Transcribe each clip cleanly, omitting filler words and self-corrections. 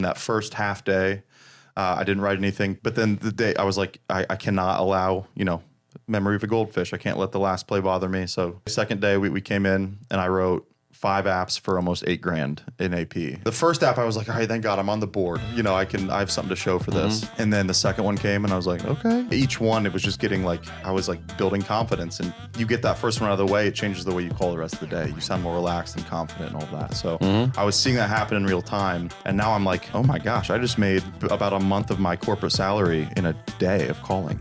That first half day, I didn't write anything. But then the day I was like, I cannot allow, memory of a goldfish. I can't let the last play bother me. So the second day we came in and I wrote 5 apps for almost $8,000 in AP. The first app I was like, all right, thank God I'm on the board. I have something to show for this. And then the second one came and I was like, okay. Each one, it was just getting I was building confidence, and you get that first one out of the way, it changes the way you call the rest of the day. You sound more relaxed and confident and all that. So I was seeing that happen in real time. And now I'm like, oh my gosh, I just made about a month of my corporate salary in a day of calling.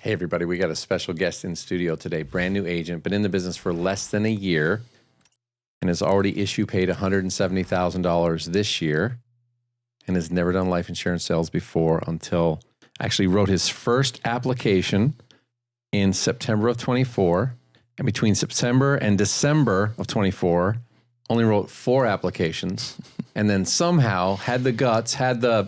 Hey everybody, we got a special guest in studio today, brand new agent, been in the business for less than a year and has already issue paid $170,000 this year and has never done life insurance sales before until actually wrote his first application in September of 24. And between September and December of 24, only wrote 4 applications and then somehow had the guts, to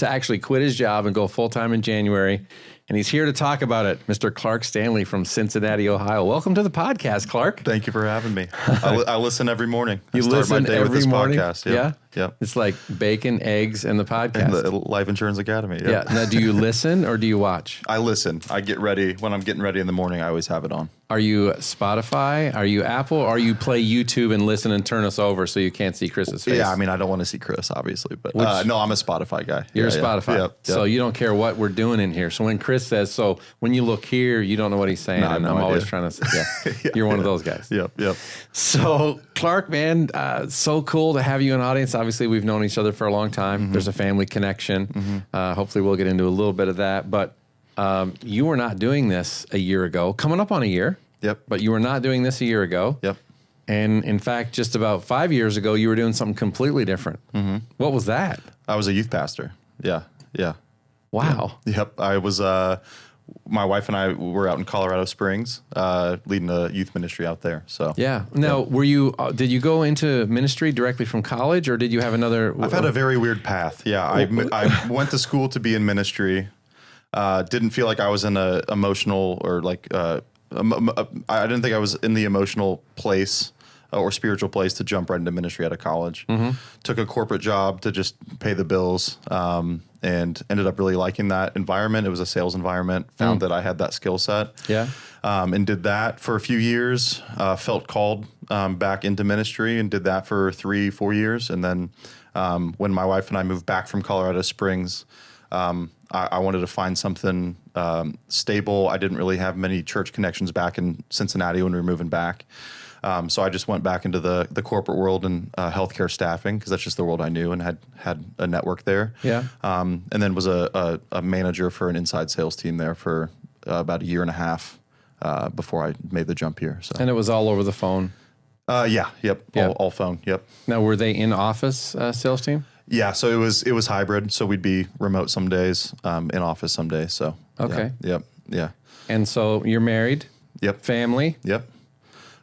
actually quit his job and go full-time in January. And he's here to talk about it, Mr. Clark Stanley from Cincinnati, Ohio. Welcome to the podcast, Clark. Thank you for having me. I listen every morning. You listen every morning? Podcast. Yeah? Yeah. It's like bacon, eggs, and the podcast. And the Life Insurance Academy. Yeah. Now, do you listen or do you watch? I listen. I get ready. When I'm getting ready in the morning, I always have it on. Are you Spotify? Are you Apple? Or you play YouTube and listen and turn us over so you can't see Chris's face? Yeah, I mean, I don't want to see Chris, obviously. But no, I'm a Spotify guy. You're a Spotify. Yep. So you don't care what we're doing in here. So when Chris says, so when you look here, you don't know what he's saying. No, and I'm always trying to say, you're one of those guys. Yep. So Clark, man, so cool to have you in the audience. Obviously, we've known each other for a long time. Mm-hmm. There's a family connection. Mm-hmm. Hopefully we'll get into a little bit of that. But you were not doing this a year ago, coming up on a year. Yep. But you were not doing this a year ago. Yep. And in fact, just about 5 years ago, you were doing something completely different. Mm-hmm. What was that? I was a youth pastor. Yeah. Wow. Yep. I was, my wife and I were out in Colorado Springs, leading a youth ministry out there. So yeah. Now, were you? Did you go into ministry directly from college, or did you have another? I've had a very weird path. Yeah, I went to school to be in ministry. Didn't feel like I was in a emotional or I didn't think I was in the emotional place or spiritual place to jump right into ministry out of college. Mm-hmm. Took a corporate job to just pay the bills, and ended up really liking that environment. It was a sales environment. Found that I had that skill set. Yeah. And did that for a few years. Felt called back into ministry and did that for 3-4 years. And then when my wife and I moved back from Colorado Springs, I wanted to find something stable. I didn't really have many church connections back in Cincinnati when we were moving back. So I just went back into the corporate world and healthcare staffing because that's just the world I knew and had a network there. Yeah. And then was a manager for an inside sales team there for about a year and a half before I made the jump here. So. And it was all over the phone. Yep. All phone. Yep. Now, were they in office sales team? Yeah, so it was hybrid. So we'd be remote some days, in office some days. So okay, yeah. And so you're married. Yep. Family. Yep.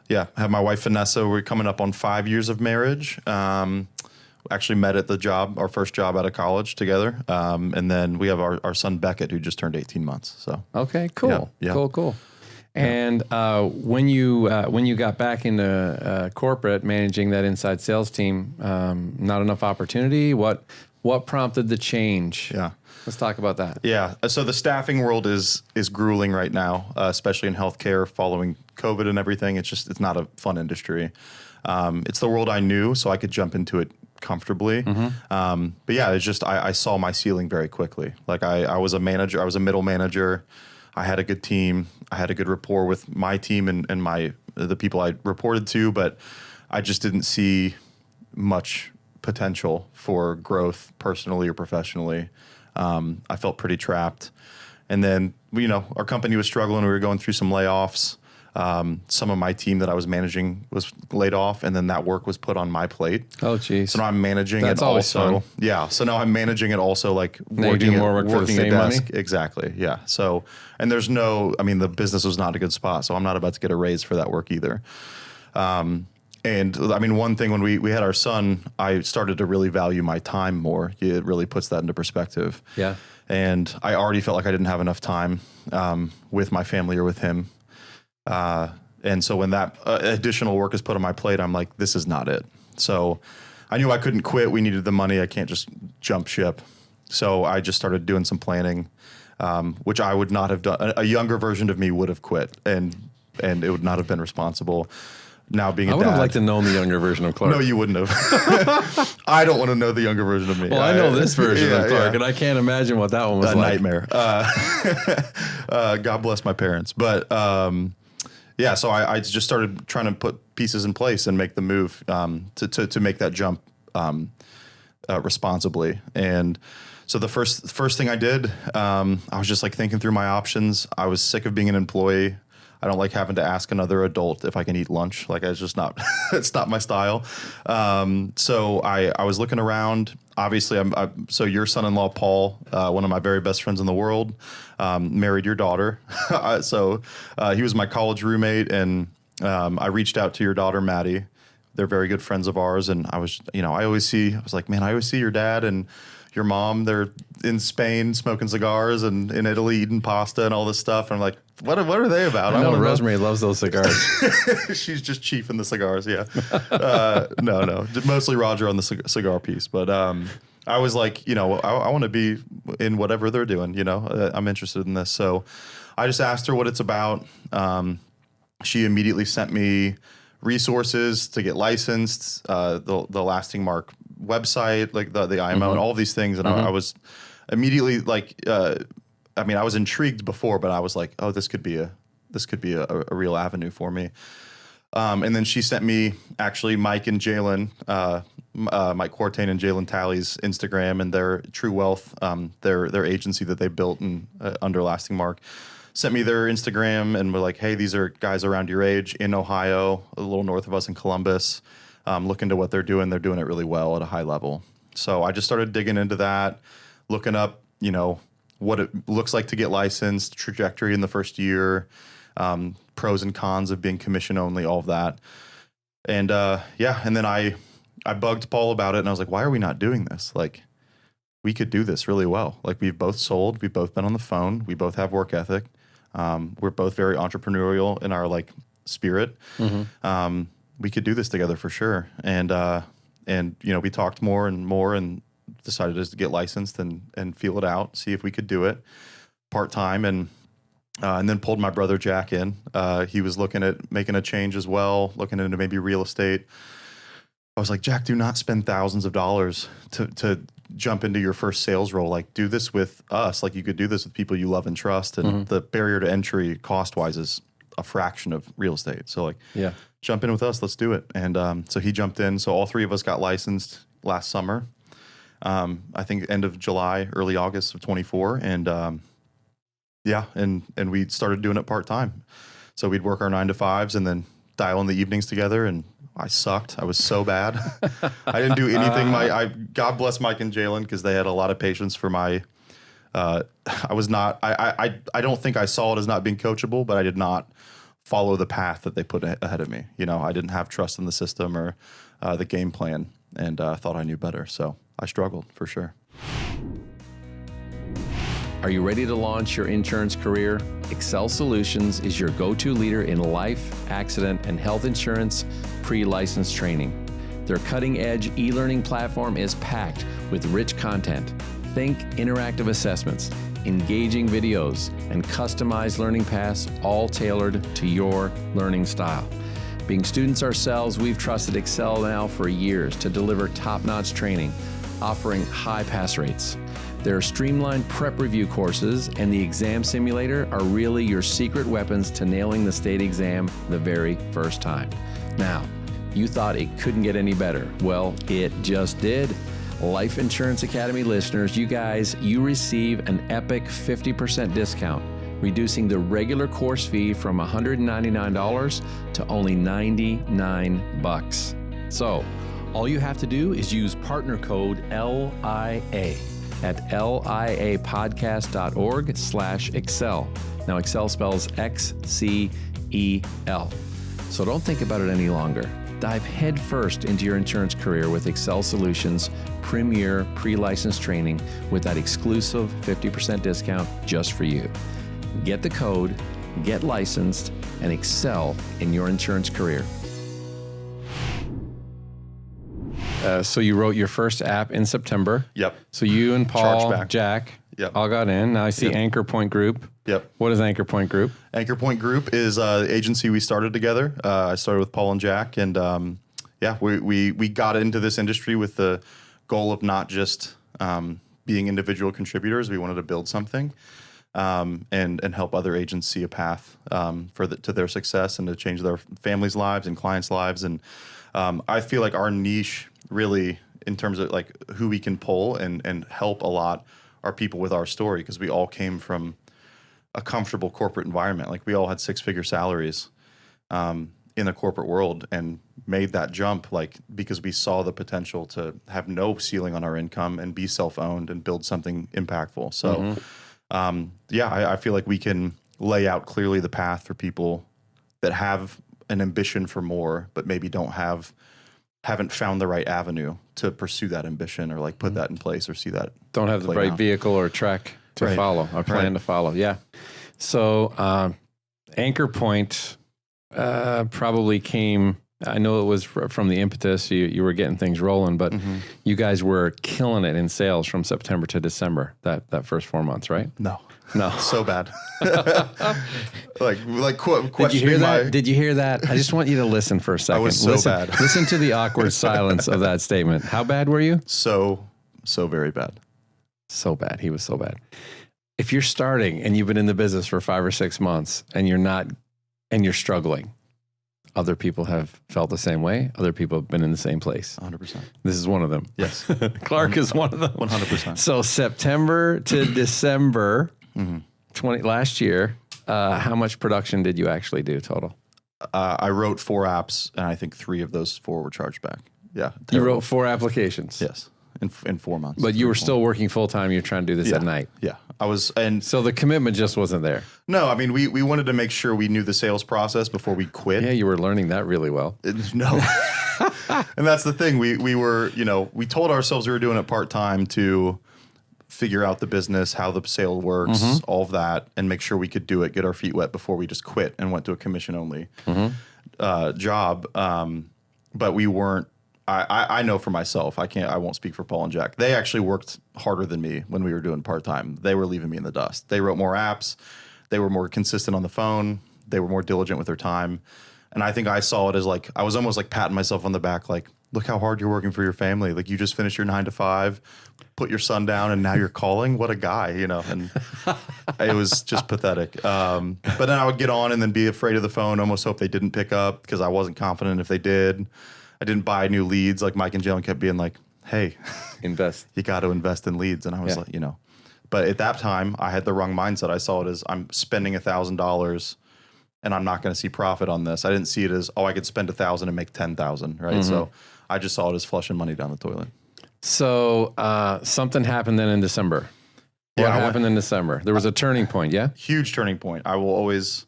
Yeah, I have my wife Vanessa. We're coming up on 5 years of marriage. Actually met at the job, our first job out of college together, and then we have our son Beckett who just turned 18 months. So okay, cool, yeah. Cool. And when you got back into corporate, managing that inside sales team, not enough opportunity. What prompted the change? Yeah, let's talk about that. Yeah, so the staffing world is grueling right now, especially in healthcare following COVID and everything. It's not a fun industry. It's the world I knew, so I could jump into it comfortably. Mm-hmm. But yeah, it's just I saw my ceiling very quickly. Like I was a manager, I was a middle manager. I had a good team. I had a good rapport with my team and the people I reported to, but I just didn't see much potential for growth personally or professionally. I felt pretty trapped. And then, our company was struggling. We were going through some layoffs. Some of my team that I was managing was laid off, and then that work was put on my plate. Oh, geez. So now I'm managing That's it always also. fun. Yeah. So now I'm managing it also, like Now you do more work for the working same a desk. money? Exactly. Yeah. So, and there's the business was not a good spot, so I'm not about to get a raise for that work either. And I mean, one thing when we had our son, I started to really value my time more. It really puts that into perspective. Yeah. And I already felt like I didn't have enough time with my family or with him. And so when that additional work is put on my plate, I'm like, this is not it. So I knew I couldn't quit. We needed the money. I can't just jump ship. So I just started doing some planning, which I would not have done. A younger version of me would have quit, and it would not have been responsible. Now being a I would dad, have liked to know the younger version of Clark. no, you wouldn't have. I don't want to know the younger version of me. Well, I know this version of Clark, yeah. and I can't imagine what that one was A like. nightmare. God bless my parents. But yeah, so I just started trying to put pieces in place and make the move to make that jump responsibly. And so the first thing I did, I was just like thinking through my options. I was sick of being an employee. I don't like having to ask another adult if I can eat lunch. Like, it's just not, it's not my style. So I was looking around. Obviously, so your son-in-law, Paul, one of my very best friends in the world, married your daughter. So he was my college roommate, and I reached out to your daughter, Maddie. They're very good friends of ours. And I was like, man, I always see your dad and your mom. They're in Spain smoking cigars and in Italy eating pasta and all this stuff. And I'm like, what are they about? I know wanna Rosemary loves those cigars. She's just chiefing the cigars. Yeah. No. Mostly Roger on the cigar piece. But I was like, I want to be in whatever they're doing. I'm interested in this. So I just asked her what it's about. She immediately sent me resources to get licensed, the Lasting Mark website, like the IMO and all of these things. And I was immediately like, I was intrigued before, but I was like, oh, this could be a real avenue for me. And then she sent me actually Mike and Jalen, Mike Quartain and Jalen Talley's Instagram and their True Wealth, their agency that they built under Lasting Mark, sent me their Instagram and were like, hey, these are guys around your age in Ohio, a little north of us in Columbus. Look into what they're doing. They're doing it really well at a high level. So I just started digging into that, looking up, what it looks like to get licensed, trajectory in the first year, pros and cons of being commission only, all of that. And and then I bugged Paul about it, and I was like, why are we not doing this? Like, we could do this really well. Like, we've both sold, we've both been on the phone, we both have work ethic. We're both very entrepreneurial in our like spirit. Mm-hmm. We could do this together for sure. And we talked more and decided just to get licensed and feel it out, see if we could do it part-time. And then pulled my brother Jack in. He was looking at making a change as well, looking into maybe real estate. I was like, Jack, do not spend thousands of dollars to jump into your first sales role. Like, do this with us. Like, you could do this with people you love and trust. And the barrier to entry cost-wise is a fraction of real estate. So, like, jump in with us. Let's do it. And so he jumped in. So all three of us got licensed last summer. I think end of July, early August of 24. And and we started doing it part-time. So we'd work our 9 to 5s and then dial in the evenings together. And I sucked. I was so bad. I didn't do anything. God bless Mike and Jalen, because they had a lot of patience for my, I don't think I saw it as not being coachable, but I did not follow the path that they put ahead of me. I didn't have trust in the system or the game plan, and thought I knew better. So I struggled for sure. Are you ready to launch your insurance career? Excel Solutions is your go-to leader in life, accident, and health insurance pre-license training. Their cutting-edge e-learning platform is packed with rich content. Think interactive assessments, engaging videos, and customized learning paths, all tailored to your learning style. Being students ourselves, we've trusted Excel now for years to deliver top-notch training, offering high pass rates. Their streamlined prep review courses and the exam simulator are really your secret weapons to nailing the state exam the very first time. Now, you thought it couldn't get any better. Well, it just did. Life Insurance Academy listeners, you receive an epic 50% discount reducing the regular course fee from $199 to only $99. So, all you have to do is use partner code LIA at liapodcast.org/Excel. Now, Excel spells XCEL. So don't think about it any longer. Dive headfirst into your insurance career with Excel Solutions' premier pre-licensed training with that exclusive 50% discount just for you. Get the code, get licensed, and excel in your insurance career. So you wrote your first app in September. Yep. So you and Paul, Chargeback. Jack, Yep. all got in. Now I see Anchor Point Group. Yep. What is Anchor Point Group? Anchor Point Group is the agency we started together. I started with Paul and Jack, and we got into this industry with the goal of not just being individual contributors. We wanted to build something and help other agents see a path to their success and to change their families' lives and clients' lives. And I feel like our niche really, in terms of like who we can pull and help a lot, are people with our story, because we all came from a comfortable corporate environment. Like we all had six-figure salaries in the corporate world and made that jump, like because we saw the potential to have no ceiling on our income and be self-owned and build something impactful. So I feel like we can lay out clearly the path for people that have an ambition for more, but maybe haven't found the right avenue to pursue that ambition or like put that in place or see that. Don't have the right vehicle or track to follow, or plan to follow. Yeah. So Anchor Point probably came, I know it was from the impetus, you were getting things rolling, but you guys were killing it in sales from September to December, that first 4 months, right? No. No. So bad. Did you hear that? Did you hear that? I just want you to listen for a second. I was so bad. Listen to the awkward silence of that statement. How bad were you? So very bad. So bad. He was so bad. If you're starting and you've been in the business for 5 or 6 months and you're struggling, other people have felt the same way. Other people have been in the same place. 100%. This is one of them. Yes. Clark is one of them. 100%. So September to December 20 last year, how much production did you actually do total? I wrote 4 apps, and I think 3 of those 4 were charged back. Yeah. You Terrible. wrote 4 applications. Yes. In 4 months. But you were still working full time. You're trying to do this at night. Yeah. I was, and so the commitment just wasn't there. No, I mean, we wanted to make sure we knew the sales process before we quit. Yeah, you were learning that really well. No. And that's the thing. We were, we told ourselves we were doing it part-time to figure out the business, how the sale works, all of that, and make sure we could do it, get our feet wet before we just quit and went to a commission-only job. But we weren't, I know for myself, I won't speak for Paul and Jack. They actually worked harder than me when we were doing part-time. They were leaving me in the dust. They wrote more apps. They were more consistent on the phone. They were more diligent with their time. And I think I saw it as like, I was almost like patting myself on the back, like, look how hard you're working for your family. Like you just finished your 9 to 5, put your son down, and now you're calling. What a guy, and it was just pathetic. But then I would get on and then be afraid of the phone, almost hope they didn't pick up because I wasn't confident if they did. I didn't buy new leads. Like Mike and Jalen kept being like, hey, invest. You got to invest in leads. And I was like, but at that time I had the wrong mindset. I saw it as I'm spending $1,000 and I'm not going to see profit on this. I didn't see it as, I could spend 1,000 and make 10,000. Right. So I just saw it as flushing money down the toilet. So something happened then in December. What happened in December? There was a turning point. Yeah. Huge turning point. It was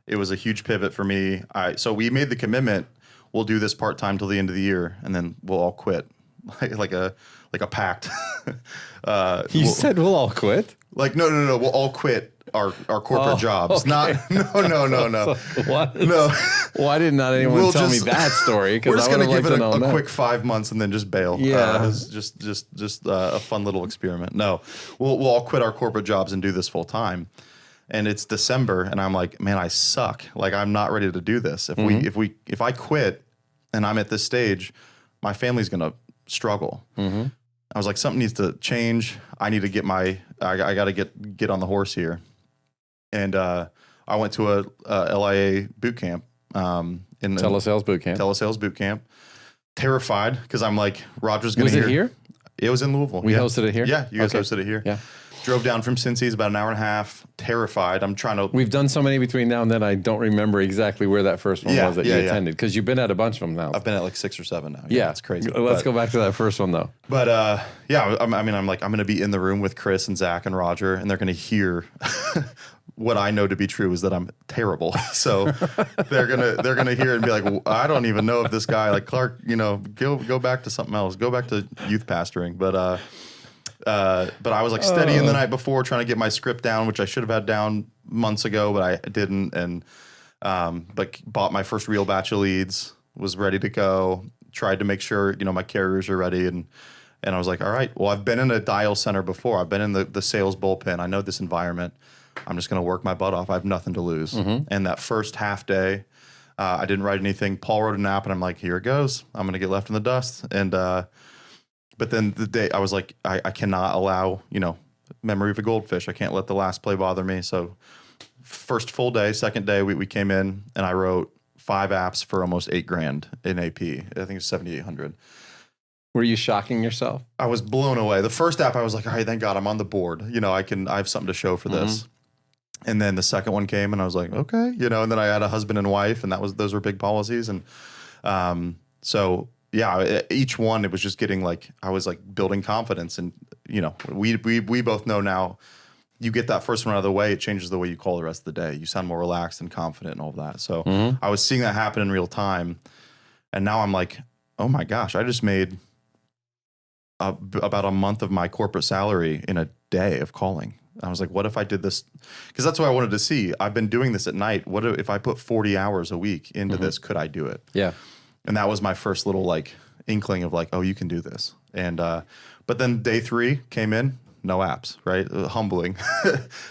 a huge pivot for me. So we made the commitment, we'll do this part-time till the end of the year and then we'll all quit. Like a pact. You said we'll all quit? Like, no. We'll all quit our corporate jobs. Okay. No. What? No. Why did not anyone tell me that story? We're just going to give it a quick 5 months and then just bail. Yeah. It was just a fun little experiment. No, we'll all quit our corporate jobs and do this full time. And it's December and I'm like, man, I suck. Like I'm not ready to do this. If I quit and I'm at this stage, my family's going to struggle. I was like, something needs to change. I need to I got to get on the horse here. And I went to a LIA boot camp. Telesales boot camp. Terrified because I'm like, Roger's going to Was it here? It was in Louisville. We hosted it here? Yeah, you guys hosted it here. Yeah. Drove down from Cincy's about an hour and a half, terrified. I'm trying to. We've done so many between now and then, I don't remember exactly where that first one was that you attended, because you've been at a bunch of them now. I've been at like 6 or 7 now. Yeah, it's crazy. Let's go back to that first one though. But yeah, I'm going to be in the room with Chris and Zach and Roger, and they're going to hear what I know to be true is that I'm terrible. So they're gonna hear it and be like, well, I don't even know if this guy, like Clark, go back to something else, go back to youth pastoring. But I was like studying the night before, trying to get my script down, which I should have had down months ago, but I didn't. And but bought my first real batch of leads, was ready to go. Tried to make sure my carriers are ready, and I was like, all right, well, I've been in a dial center before. I've been in the sales bullpen. I know this environment. I'm just going to work my butt off. I have nothing to lose. And that first half day, I didn't write anything. Paul wrote an app, and I'm like, here it goes. I'm going to get left in the dust. And but then the day I was like, I cannot allow, memory of a goldfish. I can't let the last play bother me. So first full day, second day, we came in, and I wrote 5 apps for almost $8,000 in AP. I think it's 7,800. Were you shocking yourself? I was blown away. The first app, I was like, all right, thank God I'm on the board. I have something to show for this. And then the second one came, and I was like, okay, and then I had a husband and wife, and those were big policies. And so yeah, each one, it was just getting like, I was like building confidence. And, we both know now, you get that first one out of the way, it changes the way you call the rest of the day. You sound more relaxed and confident and all of that. So I was seeing that happen in real time. And now I'm like, oh my gosh, I just made about a month of my corporate salary in a day of calling. I was like, what if I did this? Because that's what I wanted to see. I've been doing this at night. What if I put 40 hours a week into this? Could I do it? Yeah. And that was my first little like inkling of like, oh, you can do this. And but then day 3 came in, no apps, right? Humbling.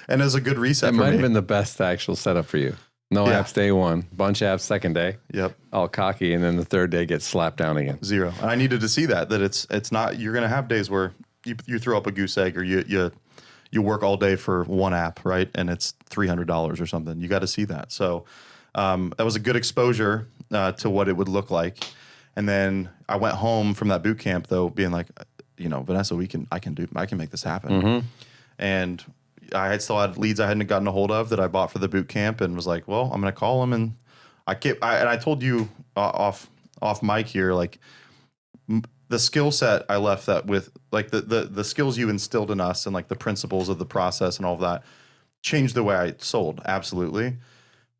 And it was a good reset. It might have been the best actual setup for you. No apps day 1, bunch of apps second day. Yep. All cocky, and then the third day gets slapped down again. 0. And I needed to see that it's not, you're going to have days where you throw up a goose egg, or you work all day for one app, right? And it's $300 or something. You got to see that. So that was a good exposure to what it would look like. And then I went home from that boot camp though, being like, Vanessa, I can make this happen. And I still had leads I hadn't gotten a hold of that I bought for the boot camp, and was like, well, I'm going to call them. And I told you off mic here, like the skill set I left that with, like the skills you instilled in us, and like the principles of the process and all of that changed the way I sold. Absolutely.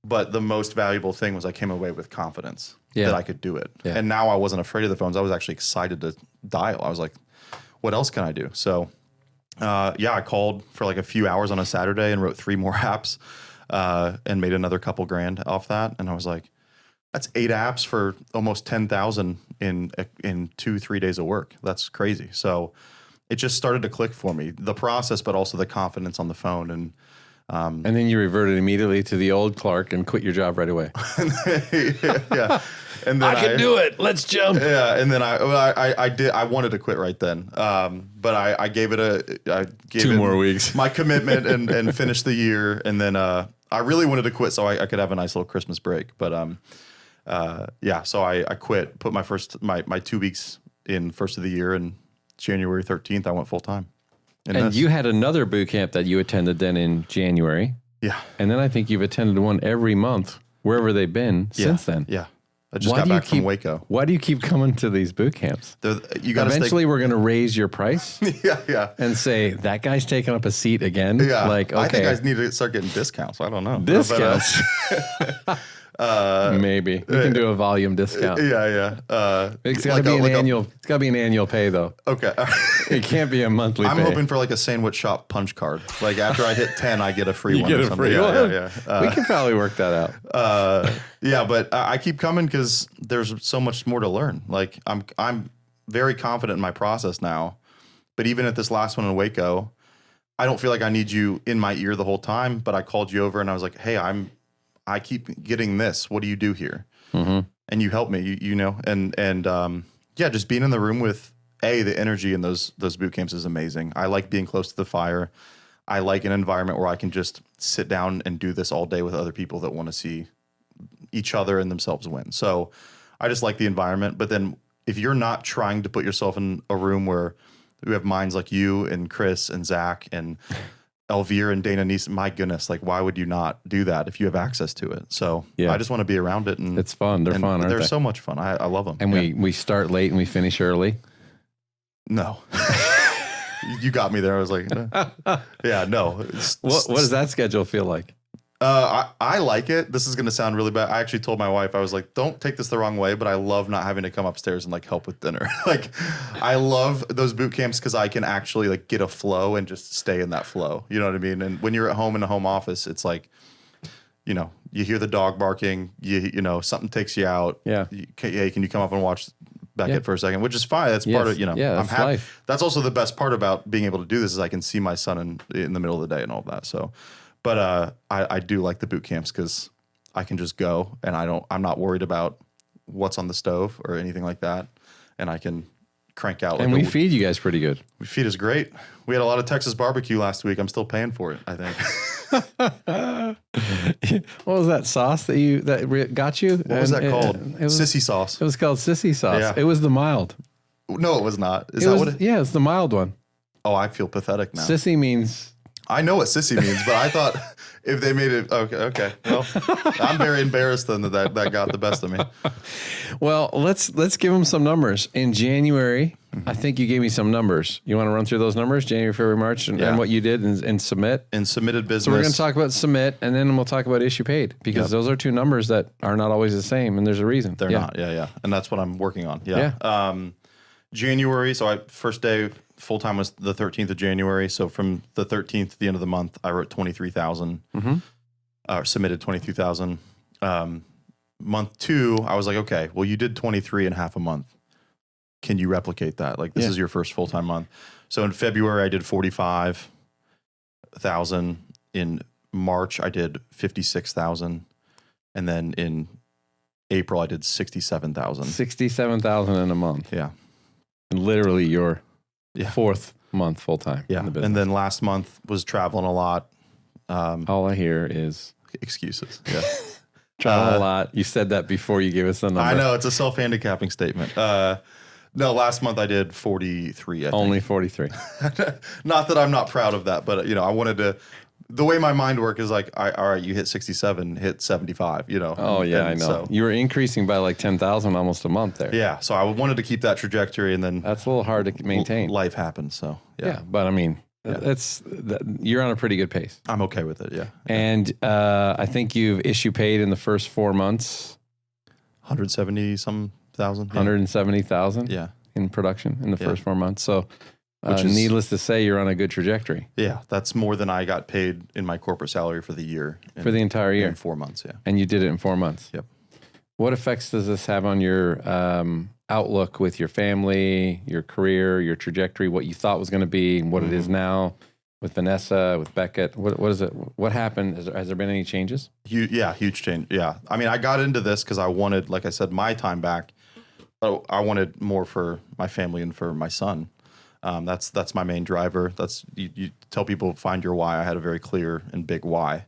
But the most valuable thing was I came away with confidence that I could do it. Yeah. And now I wasn't afraid of the phones. I was actually excited to dial. I was like, what else can I do? So I called for like a few hours on a Saturday and wrote 3 more apps and made another couple grand off that. And I was like, that's 8 apps for almost 10,000 in 2-3 days of work. That's crazy. So it just started to click for me, the process, but also the confidence on the phone. And then you reverted immediately to the old Clark and quit your job right away. Yeah. And then I can do it. Let's jump. Yeah. And then I did. I wanted to quit right then. But I gave it 2 more weeks. My commitment and finished the year. And then I really wanted to quit so I could have a nice little Christmas break. But so I quit. Put my 2 weeks in first of the year, and January 13th I went full time. And you had another boot camp that you attended then in January. Yeah. And then I think you've attended one every month, wherever they've been since then. Yeah. I just got back from Waco. Why do you keep coming to these boot camps? Eventually we're going to raise your price. Yeah. And say, that guy's taking up a seat again. Yeah. Like, okay. I think I need to start getting discounts. I don't know. Discounts? Maybe. You can do a volume discount. Yeah. It's got to be an annual. It's got to be an annual pay though. Okay. It can't be a monthly. I'm pay. hoping for like a sandwich shop punch card. Like after I hit 10, I get a free one. You get a free one. Yeah. We can probably work that out. But I keep coming because there's so much more to learn. Like I'm very confident in my process now. But even at this last one in Waco, I don't feel like I need you in my ear the whole time. But I called you over and I was like, hey, I keep getting this. What do you do here? And you help me, just being in the room with the energy in those boot camps is amazing. I like being close to the fire. I like an environment where I can just sit down and do this all day with other people that want to see each other and themselves win. So I just like the environment. But then if you're not trying to put yourself in a room where we have minds like you and Chris and Zach and Elvira and Dana Neeson. My goodness, like why would you not do that if you have access to it? So I just want to be around it, and it's fun. They're fun. They're aren't they? so much fun. I love them. And we start late and we finish early. No. You got me there. I was like, yeah, no. What does that schedule feel like? I like it. This is going to sound really bad. I actually told my wife, I was like, don't take this the wrong way, but I love not having to come upstairs and like help with dinner. Like I love those boot camps because I can actually like get a flow and just stay in that flow. You know what I mean? And when you're at home in a home office, it's like, you hear the dog barking, you know, something takes you out. Yeah. Hey, can you come up and watch Beckett for a second? Which is fine. That's part of, that's I'm happy. life. That's also the best part about being able to do this is I can see my son in the middle of the day and all that. So, but I do like the boot camps because I can just go and I'm not worried about what's on the stove or anything like that. And I can crank out. And we feed you guys pretty good. We feed us great. We had a lot of Texas barbecue last week. I'm still paying for it, I think. What was that sauce that got you? What was that called? Sissy sauce. It was called sissy sauce. Yeah. It was the mild. No, it was not. Yeah, it's the mild one. Oh, I feel pathetic now. Sissy means... I know what sissy means, but I thought if they made it, okay. Well, I'm very embarrassed then that got the best of me. Well, let's give them some numbers. In January, I think you gave me some numbers. You want to run through those numbers, January, February, March, and what you did and submit? In submitted business. So we're going to talk about submit, and then we'll talk about issue paid, because those are two numbers that are not always the same, and there's a reason. They're not, yeah. And that's what I'm working on, January, so first day full-time was the 13th of January. So from the 13th to the end of the month, I wrote 23,000, submitted 22,000. Month 2, I was like, okay, well, you did 23 and a half a month. Can you replicate that? Like, this is your first full-time month. So in February, I did 45,000. In March, I did 56,000. And then in April, I did 67,000. 67,000 in a month. Yeah. And literally your fourth month full time. Yeah. And then last month was traveling a lot. All I hear is excuses. Yeah. Traveling a lot. You said that before you gave us the number. I know, it's a self-handicapping statement. No, last month I did 43. Only 43. Not that I'm not proud of that, but I wanted to. The way my mind works is like, all right, you hit 67, hit 75, Oh, yeah, I know. So, you were increasing by like 10,000 almost a month there. Yeah, so I wanted to keep that trajectory, and then... That's a little hard to maintain. Life happens, so, yeah. But I mean, you're on a pretty good pace. I'm okay with it, yeah. And I think you've issue paid in the first 4 months. 170-some thousand. 170,000 in production in the first 4 months. So... needless to say, you're on a good trajectory. Yeah, that's more than I got paid in my corporate salary for the year. For the entire year? In 4 months, yeah. And you did it in 4 months? Yep. What effects does this have on your outlook with your family, your career, your trajectory, what you thought was going to be, what it is now with Vanessa, with Beckett? What is it? What happened? Has there been any changes? Huge change. Yeah. I mean, I got into this because I wanted, like I said, my time back. But I wanted more for my family and for my son. That's my main driver. That's you tell people, find your why. I had a very clear and big why,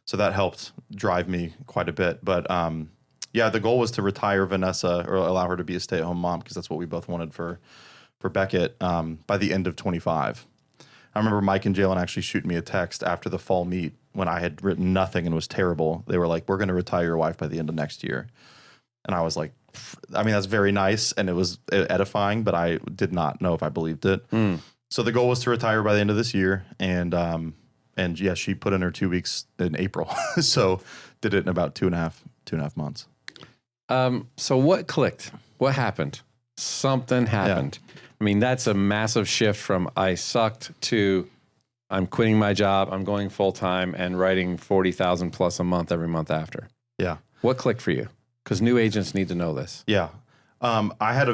so that helped drive me quite a bit. But the goal was to retire Vanessa or allow her to be a stay-at-home mom, because that's what we both wanted for Beckett by the end of 25. I remember Mike and Jalen actually shooting me a text after the fall meet when I had written nothing and was terrible. They were like, "We're going to retire your wife by the end of next year," and I was like, I mean, that's very nice, and it was edifying, but I did not know if I believed it. So the goal was to retire by the end of this year, and she put in her 2 weeks in April, so did it in about two and a half months. So what clicked? What happened? Something happened. Yeah. I mean, that's a massive shift from I sucked to I'm quitting my job, I'm going full time, and writing 40,000 plus a month every month after. Yeah. What clicked for you? Because new agents need to know this. Yeah. I had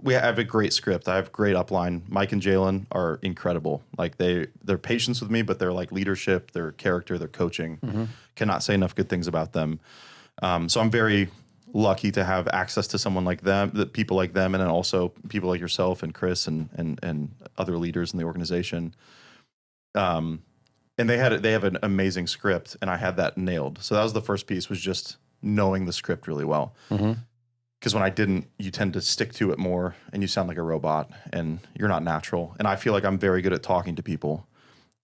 we have a great script. I have great upline. Mike and Jalen are incredible. Like their patience with me, but they're like leadership, their character, their coaching. Cannot say enough good things about them. So I'm very lucky to have access to someone like them, people like them, and then also people like yourself and Chris and other leaders in the organization. And they have an amazing script, and I had that nailed. So that was the first piece, was just knowing the script really well. Because because when I didn't, you tend to stick to it more and you sound like a robot and you're not natural. And I feel like I'm very good at talking to people,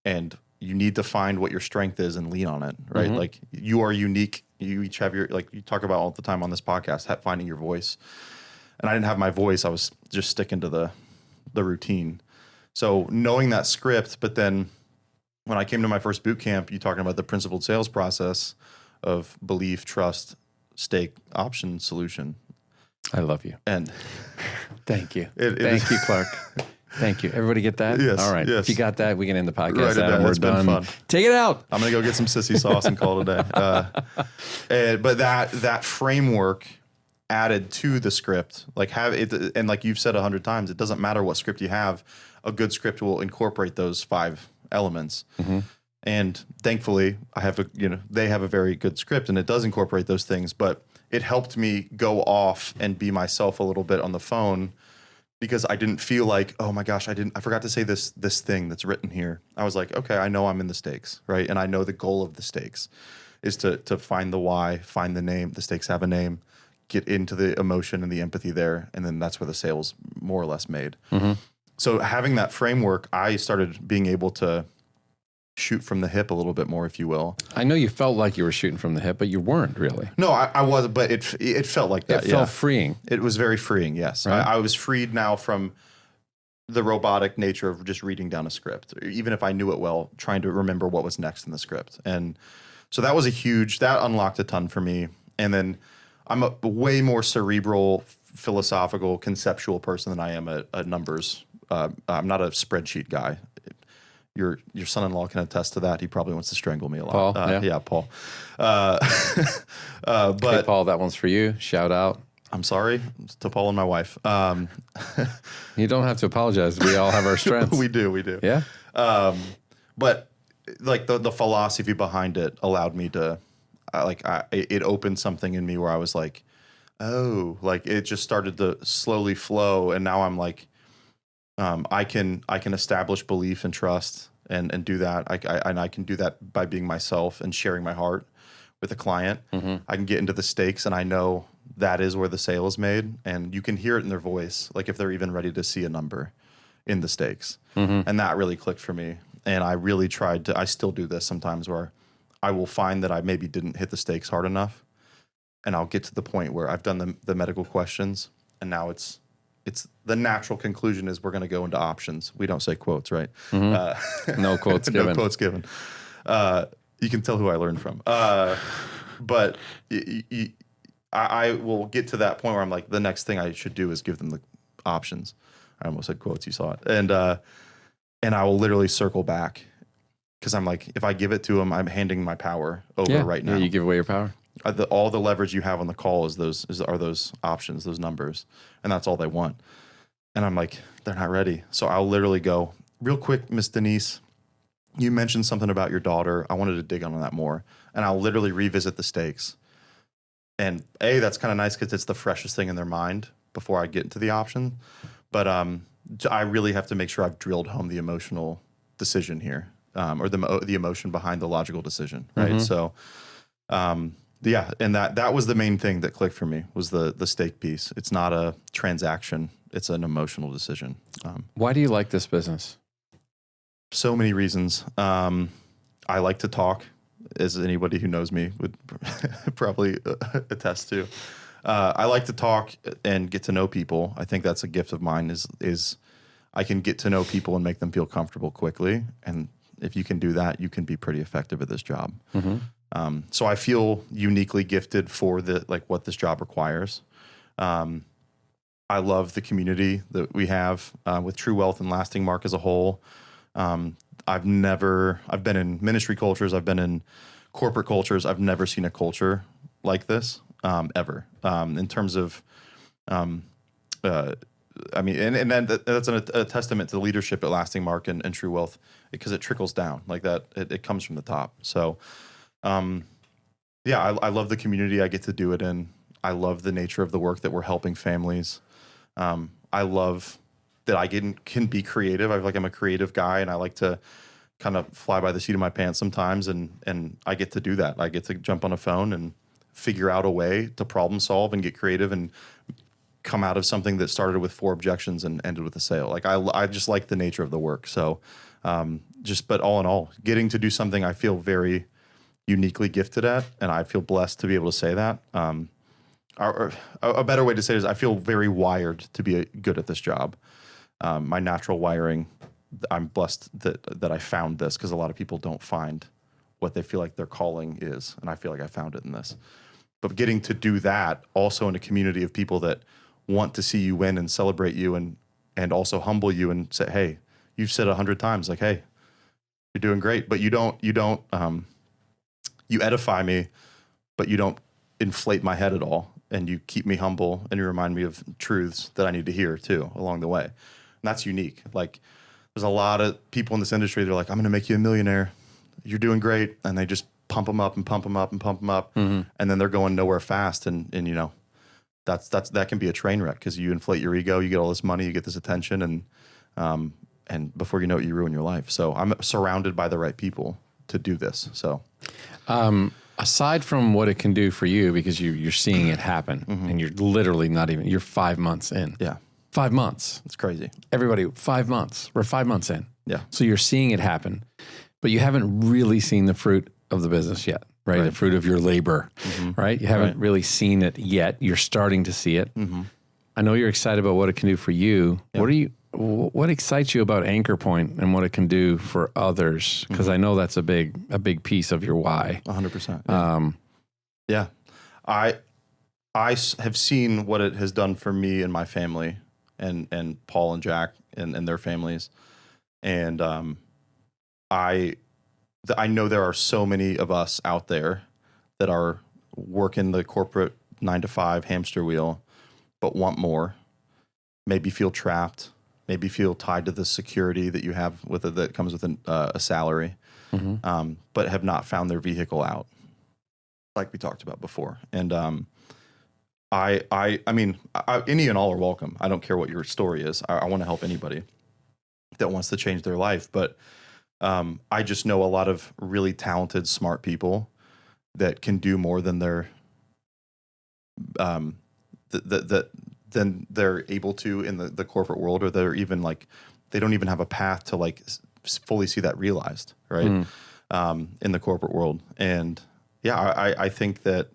and you need to find what your strength is and lean on it, right? Like you are unique. You each have your, like you talk about all the time on this podcast, finding your voice. And I didn't have my voice. I was just sticking to the routine. So knowing that script, but then when I came to my first boot camp, you talking about the principled sales process of belief, trust, stake, option, solution. I love you. And thank you. Thank you, Clark. Thank you. Everybody get that? Yes. All right. Yes. If you got that, we can end the podcast. Write it down. We're It's been done. fun. Take it out. I'm going to go get some sissy sauce and call it a day. But that framework added to the script, like have it, and like you've said 100 times, it doesn't matter what script you have. A good script will incorporate those 5 elements. And thankfully, they have a very good script, and it does incorporate those things. But it helped me go off and be myself a little bit on the phone, because I didn't feel like, oh my gosh, I forgot to say this thing that's written here. I was like, okay, I know I'm in the stakes, right? And I know the goal of the stakes is to find the why, find the name. The stakes have a name, get into the emotion and the empathy there, and then that's where the sale's more or less made. So having that framework, I started being able to shoot from the hip a little bit more, if you will. I know you felt like you were shooting from the hip, but you weren't really. No, I was, but it felt like that. It felt freeing. It was very freeing, yes. Right. I was freed now from the robotic nature of just reading down a script, even if I knew it well, trying to remember what was next in the script. And so that was that unlocked a ton for me. And then I'm a way more cerebral, philosophical, conceptual person than I am a numbers. I'm not a spreadsheet guy. Your son-in-law can attest to that. He probably wants to strangle me a lot. Paul, yeah, Paul. But hey, Paul, that one's for you. Shout out. I'm sorry to Paul and my wife. You don't have to apologize. We all have our strengths. We do. Yeah. But like the philosophy behind it allowed me to, it opened something in me where I was like, oh, like it just started to slowly flow, and now I'm like, I can establish belief and trust and do that. I can do that by being myself and sharing my heart with a client. I can get into the stakes, and I know that is where the sale is made, and you can hear it in their voice, like if they're even ready to see a number in the stakes. And that really clicked for me. And I really tried to, I still do this sometimes, where I will find that I maybe didn't hit the stakes hard enough, and I'll get to the point where I've done the medical questions, and now it's the natural conclusion is we're going to go into options. We don't say quotes, right? No quotes given. No quotes given. You can tell who I learned from. But I will get to that point where I'm like, the next thing I should do is give them the options. I almost said quotes. You saw it. And I will literally circle back, because I'm like, if I give it to them, I'm handing my power over right now. Yeah, you give away your power. All the leverage you have on the call are those options, those numbers, and that's all they want. And I'm like, they're not ready. So I'll literally go, real quick, Miss Denise, you mentioned something about your daughter. I wanted to dig on that more. And I'll literally revisit the stakes. And that's kind of nice because it's the freshest thing in their mind before I get into the option. But I really have to make sure I've drilled home the emotional decision here, or the emotion behind the logical decision, right? So, yeah, and that was the main thing that clicked for me, was the stake piece. It's not a transaction; it's an emotional decision. Why do you like this business? So many reasons. I like to talk, as anybody who knows me would probably attest to. I like to talk and get to know people. I think that's a gift of mine. Is I can get to know people and make them feel comfortable quickly. And if you can do that, you can be pretty effective at this job. So I feel uniquely gifted for what this job requires. I love the community that we have with True Wealth and Lasting Mark as a whole. I've been in ministry cultures, I've been in corporate cultures. I've never seen a culture like this ever. In terms of, I mean, and then that's a testament to the leadership at Lasting Mark and True Wealth, because it trickles down like that. It comes from the top. So, yeah, I love the community I get to do it in. I love the nature of the work that we're helping families. I love that I can be creative. I'm a creative guy, and I like to kind of fly by the seat of my pants sometimes, and I get to do that. I get to jump on a phone and figure out a way to problem solve and get creative and come out of something that started with 4 objections and ended with a sale. Like I just like the nature of the work. So but all in all, getting to do something I feel very uniquely gifted at, and I feel blessed to be able to say that. A better way to say it is I feel very wired to be good at this job. My natural wiring, I'm blessed that I found this, because a lot of people don't find what they feel like their calling is, and I feel like I found it in this. But getting to do that also in a community of people that want to see you win and celebrate you and also humble you and say, hey, you've said 100 times, like, hey, you're doing great, but you edify me, but you don't inflate my head at all. And you keep me humble, and you remind me of truths that I need to hear too along the way. And that's unique. Like, there's a lot of people in this industry, they're like, I'm going to make you a millionaire. You're doing great. And they just pump them up and pump them up and pump them up. And then they're going nowhere fast. And you know, that can be a train wreck, because you inflate your ego, you get all this money, you get this attention, and before you know it, you ruin your life. So I'm surrounded by the right people to do this. So, aside from what it can do for you, because you're seeing it happen, and you're literally you're 5 months in. Yeah. 5 months. It's crazy. Everybody, 5 months. We're 5 months in. Yeah. So you're seeing it happen, but you haven't really seen the fruit of the business yet, right? The fruit of your labor, right? You haven't really seen it yet. You're starting to see it. I know you're excited about what it can do for you. Yeah. What excites you about Anchor Point and what it can do for others? Because I know that's a big piece of your why. 100%. Yeah. I have seen what it has done for me and my family, and Paul and Jack and their families. And I know there are so many of us out there that are working the corporate 9-to-5 hamster wheel, but want more, maybe feel trapped, maybe feel tied to the security that you have with it, that comes with a salary, but have not found their vehicle out, like we talked about before. And I mean, any and all are welcome. I don't care what your story is. I want to help anybody that wants to change their life. But I just know a lot of really talented, smart people that can do more than they're than they're able to in the corporate world, or they're even like, they don't even have a path to like fully see that realized, right? In the corporate world. And yeah, I think that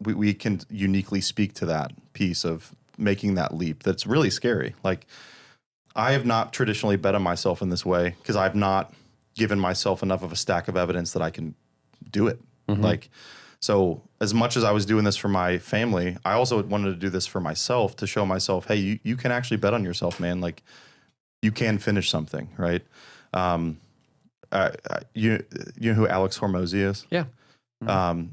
we can uniquely speak to that piece of making that leap. That's really scary. Like, I have not traditionally bet on myself in this way, because I've not given myself enough of a stack of evidence that I can do it. Like, so as much as I was doing this for my family, I also wanted to do this for myself, to show myself, hey, you can actually bet on yourself, man. Like, you can finish something, right? You know who Alex Hormozy is? Yeah.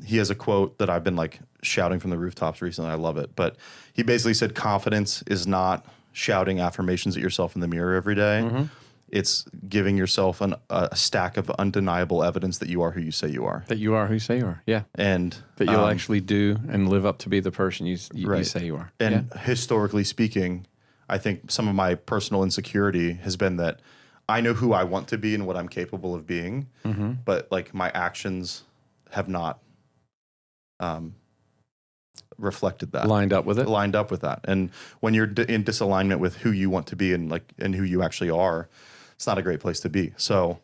He has a quote that I've been like shouting from the rooftops recently. I love it. But he basically said, confidence is not shouting affirmations at yourself in the mirror every day. It's giving yourself a stack of undeniable evidence that you are who you say you are. That you are who you say you are. Yeah. And that you'll actually do and live up to be the person you say you are. And historically speaking, I think some of my personal insecurity has been that I know who I want to be and what I'm capable of being, but like my actions have not reflected that. Lined up with that. And when you're in disalignment with who you want to be and who you actually are, it's not a great place to be. So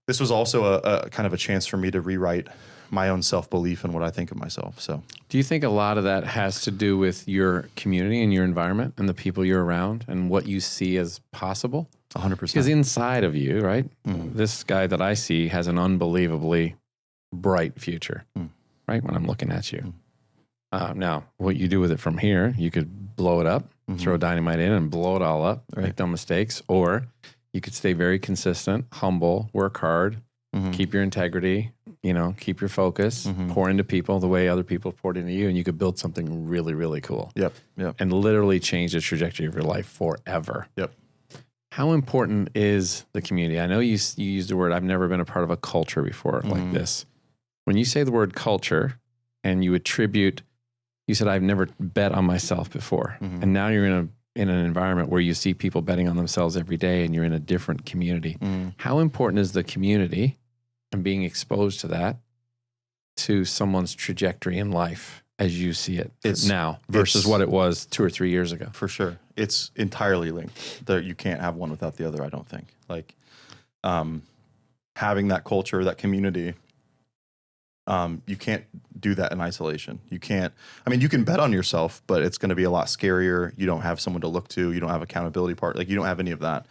this was also a kind of a chance for me to rewrite my own self-belief and what I think of myself. So do you think a lot of that has to do with your community and your environment and the people you're around and what you see as possible? 100%. Because inside of you, right, this guy that I see has an unbelievably bright future, right, when I'm looking at you. Now, what you do with it from here, you could blow it up, throw dynamite in and blow it all up, make no mistakes, or you could stay very consistent, humble, work hard, keep your integrity, keep your focus, pour into people the way other people poured into you, and you could build something really, really cool. Yep. And literally change the trajectory of your life forever. Yep. How important is the community? I know you used the word, I've never been a part of a culture before like this. When you say the word culture and you said, I've never bet on myself before. And now you're in an environment where you see people betting on themselves every day and you're in a different community. How important is the community and being exposed to that to someone's trajectory in life as you see it now versus it's- what it was 2 or 3 years ago? For sure. It's entirely linked. You can't have one without the other, I don't think. Like having that culture, that community, you can't do that in isolation. You can't, I mean, you can bet on yourself, but it's going to be a lot scarier. You don't have someone to look to. You don't have accountability part. Like you don't have any of that.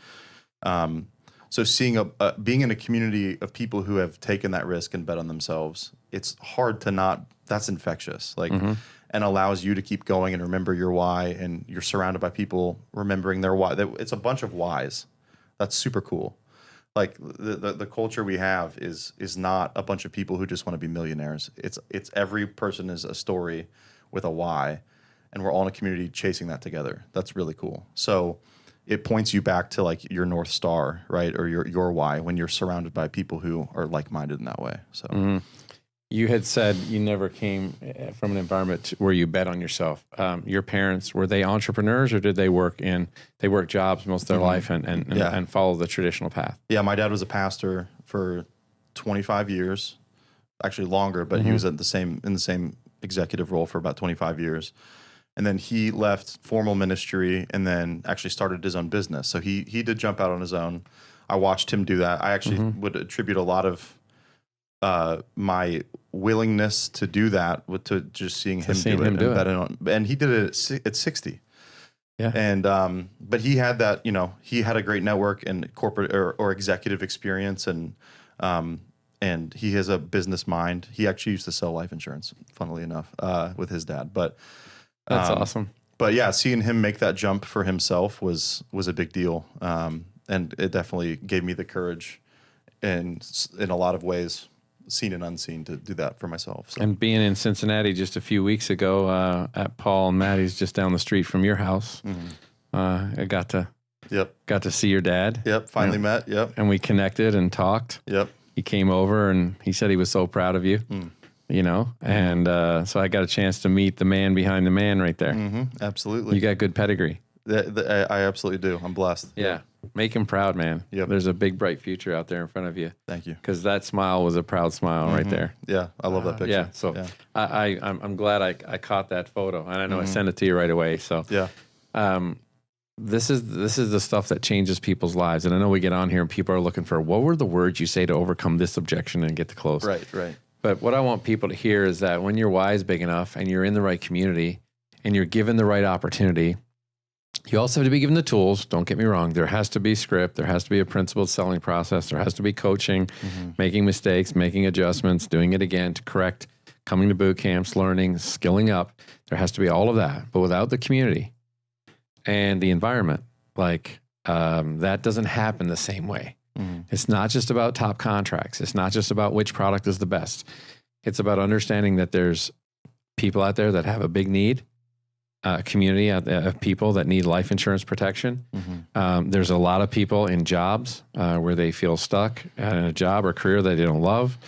So seeing being in a community of people who have taken that risk and bet on themselves, it's hard to not, that's infectious. Like, and allows you to keep going and remember your why. And you're surrounded by people remembering their why. It's a bunch of whys. That's super cool. Like the culture we have is not a bunch of people who just want to be millionaires. It's every person is a story with a why, and we're all in a community chasing that together. That's really cool. So it points you back to like your North Star, right? Or your why when you're surrounded by people who are like-minded in that way. So You had said you never came from an environment where you bet on yourself. Your parents, were they entrepreneurs, or did they work jobs most of their life and follow the traditional path? Yeah, my dad was a pastor for 25 years, actually longer, but he was in the same executive role for about 25 years. And then he left formal ministry and then actually started his own business. So he did jump out on his own. I watched him do that. I actually would attribute a lot of my willingness to do that to just seeing him do it. And he did it at 60. Yeah. And but he had that, he had a great network and corporate or executive experience, and he has a business mind. He actually used to sell life insurance, funnily enough, with his dad. But that's awesome. But yeah, seeing him make that jump for himself was a big deal. And it definitely gave me the courage and in a lot of ways, seen and unseen, to do that for myself. So. And being in Cincinnati just a few weeks ago at Paul and Maddie's just down the street from your house, I got to see your dad. Yep. Finally met. Yep. And we connected and talked. Yep. He came over and he said he was so proud of you, and so I got a chance to meet the man behind the man right there. Absolutely. You got good pedigree. I absolutely do. I'm blessed. Yeah. Make him proud, man. Yep. There's a big, bright future out there in front of you. Thank you. Because that smile was a proud smile right there. Yeah. I love that picture. Yeah. So I'm glad I caught that photo, and I know I sent it to you right away. So yeah. This is the stuff that changes people's lives. And I know we get on here and people are looking for, what were the words you say to overcome this objection and get to close? Right. But what I want people to hear is that when your why is big enough and you're in the right community and you're given the right opportunity, you also have to be given the tools. Don't get me wrong. There has to be script. There has to be a principled selling process. There has to be coaching, making mistakes, making adjustments, doing it again to correct, coming to boot camps, learning, skilling up. There has to be all of that. But without the community and the environment, that doesn't happen the same way. It's not just about top contracts. It's not just about which product is the best. It's about understanding that there's people out there that have a big need, a community of people that need life insurance protection. There's a lot of people in jobs where they feel stuck in a job or career that they don't love.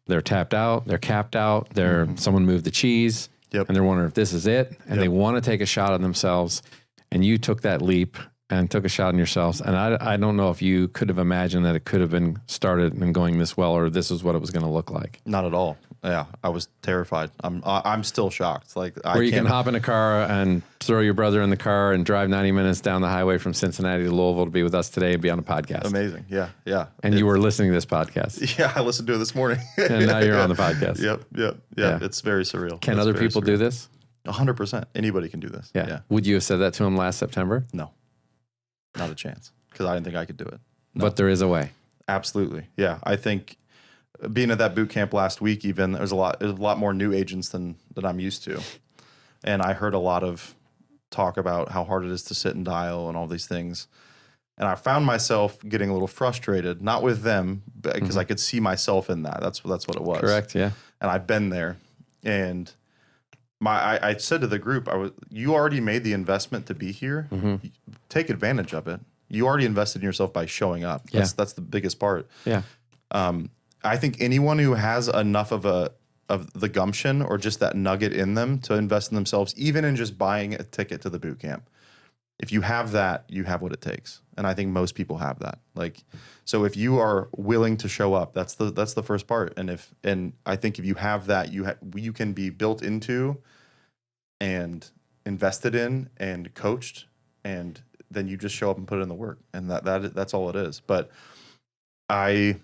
They're tapped out. They're capped out. Someone moved the cheese, and they're wondering if this is it, and they want to take a shot at themselves. And you took that leap and took a shot on yourselves. And I don't know if you could have imagined that it could have been started and going this well, or this is what it was going to look like. Not at all. Yeah, I was terrified. I'm still shocked. Where you can hop in a car and throw your brother in the car and drive 90 minutes down the highway from Cincinnati to Louisville to be with us today and be on a podcast. Amazing. Yeah. And you were listening to this podcast. Yeah, I listened to it this morning. And now you're on the podcast. Yep. It's very surreal. Can other people do this? 100%. Anybody can do this. Yeah. Would you have said that to him last September? No, not a chance, because I didn't think I could do it. No. But there is a way. Absolutely. Yeah. I think being at that boot camp last week, even there's a lot more new agents than I'm used to. And I heard a lot of talk about how hard it is to sit and dial and all these things. And I found myself getting a little frustrated, not with them, because I could see myself in that. That's what it was. Correct. Yeah. And I've been there. And I said to the group, you already made the investment to be here. Take advantage of it. You already invested in yourself by showing up. That's the biggest part. Yeah. I think anyone who has enough of the gumption or just that nugget in them to invest in themselves, even in just buying a ticket to the boot camp, if you have that, you have what it takes. And I think most people have that. Like, so if you are willing to show up, that's the first part. And I think if you have that, you can be built into and invested in and coached, and then you just show up and put in the work. And that's all it is. But I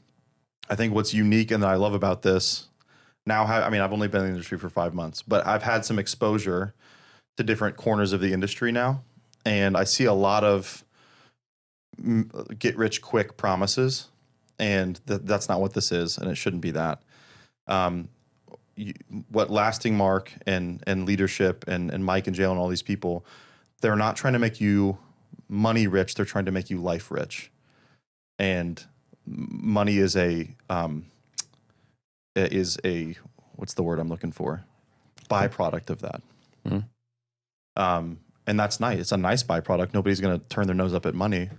think what's unique and that I love about this now, I've only been in the industry for 5 months, but I've had some exposure to different corners of the industry now. And I see a lot of get rich quick promises, and that's not what this is, and it shouldn't be that. What Lasting Mark and leadership and Mike and Jalen and all these people, they're not trying to make you money rich. They're trying to make you life rich. And money is what's the word I'm looking for? Byproduct of that. Mm-hmm. And that's nice. It's a nice byproduct. Nobody's going to turn their nose up at money.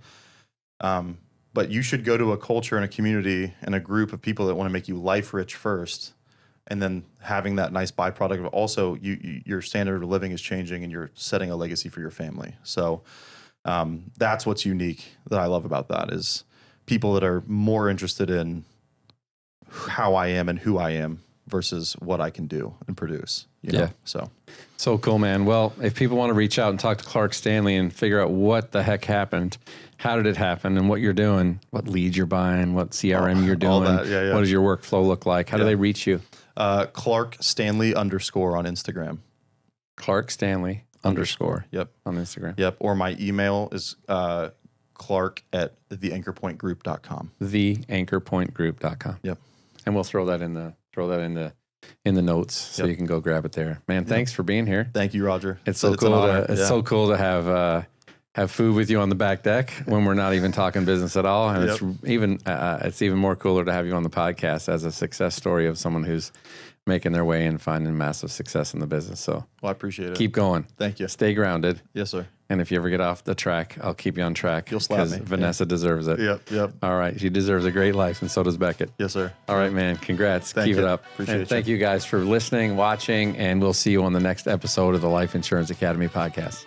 But you should go to a culture and a community and a group of people that want to make you life rich first. And then having that nice byproduct of also your standard of living is changing and you're setting a legacy for your family. So that's what's unique that I love about that is people that are more interested in how I am and who I am versus what I can do and produce. You know? Yeah. So cool, man. Well, if people want to reach out and talk to Clark Stanley and figure out what the heck happened, how did it happen, and what you're doing, what leads you're buying, what CRM you're doing, what does your workflow look like? How do they reach you? Clark Stanley _ on Instagram. Clark Stanley _ Yep. On Instagram. Yep. Or my email is clark@theanchorpointgroup.com. Theanchorpointgroup.com. Yep. And we'll throw that in the notes so you can go grab it there. Man, thanks for being here. Thank you, Roger. It's so cool to have food with you on the back deck when we're not even talking business at all. And it's even more cooler to have you on the podcast as a success story of someone who's making their way and finding massive success in the business. So I appreciate it. Keep going. Thank you. Stay grounded. Yes, sir. And if you ever get off the track, I'll keep you on track. You'll slap me. Vanessa deserves it. Yep. All right. She deserves a great life, and so does Beckett. Yes, sir. All right, man. Congrats. Keep it up. Appreciate and thank you guys for listening, watching, and we'll see you on the next episode of the Life Insurance Academy podcast.